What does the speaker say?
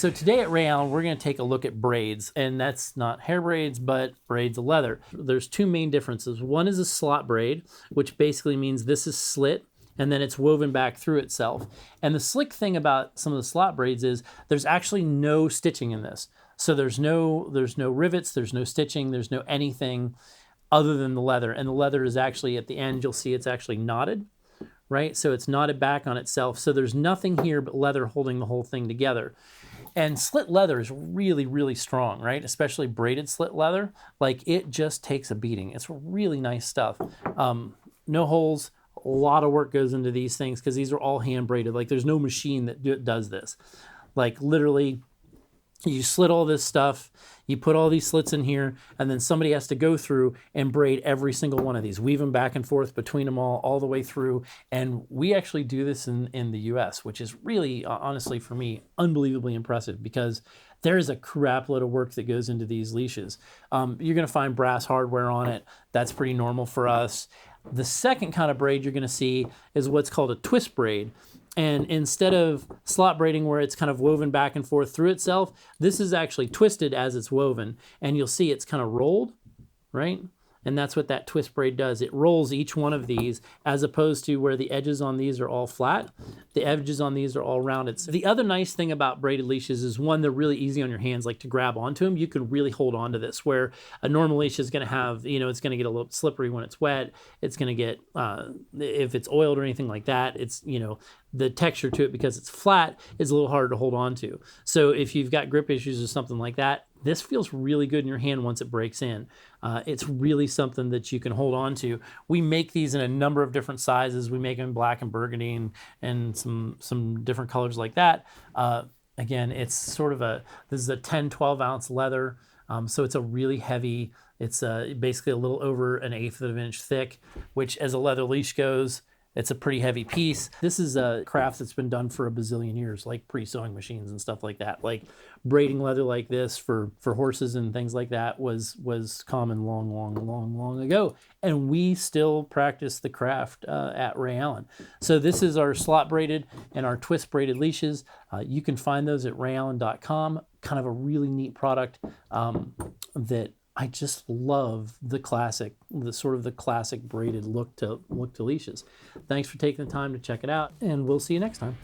So today at Ray Allen, we're going to take a look at braids, and that's not hair braids, but braids of leather. There's two main differences. One is a slot braid, which basically means this is slit and then it's woven back through itself. And the slick thing about some of the slot braids is there's actually no stitching in this. So there's no rivets, there's no stitching, there's no anything other than the leather. And the leather is actually at the end, you'll see it's actually knotted, right? So it's knotted back on itself. So there's nothing here but leather holding the whole thing together. And slit leather is really, really strong, right? Especially braided slit leather. Like, it just takes a beating. It's really nice stuff. No holes. A lot of work goes into these things because these are all hand braided. Like, there's no machine that does this. Like, literally, you slit all this stuff, you put all these slits in here, and then somebody has to go through and braid every single one of these, weave them back and forth between them all the way through. And we actually do this in the US, which is really, honestly, for me, unbelievably impressive, because there's a crap load of work that goes into these leashes. You're gonna find brass hardware on it. That's pretty normal for us. The second kind of braid you're gonna see is what's called a twist braid. And instead of slot braiding where it's kind of woven back and forth through itself, this is actually twisted as it's woven. And you'll see it's kind of rolled, right? And that's what that twist braid does. It rolls each one of these, as opposed to where the edges on these are all flat. The edges on these are all rounded. So the other nice thing about braided leashes is, one, they're really easy on your hands, like to grab onto them. You can really hold on to this, where a normal leash is going to have, it's going to get a little slippery when it's wet. It's going to get, if it's oiled or anything like that, it's, the texture to it, because it's flat, is a little harder to hold on to. So if you've got grip issues or something like that, this feels really good in your hand once it breaks in. It's really something that you can hold on to. We make these in a number of different sizes. We make them in black and burgundy and some different colors like that. Again, it's sort of this is a 10, 12 ounce leather. So it's a really heavy, it's basically a little over 1/8 of an inch thick, which, as a leather leash goes, it's a pretty heavy piece. This is a craft that's been done for a bazillion years, like pre-sewing machines and stuff like that. Like, braiding leather like this for horses and things like that was common long ago. And we still practice the craft at Ray Allen. So this is our slot braided and our twist braided leashes. You can find those at rayallen.com. Kind of a really neat product that I just love, the classic braided look to leashes. Thanks for taking the time to check it out, and we'll see you next time.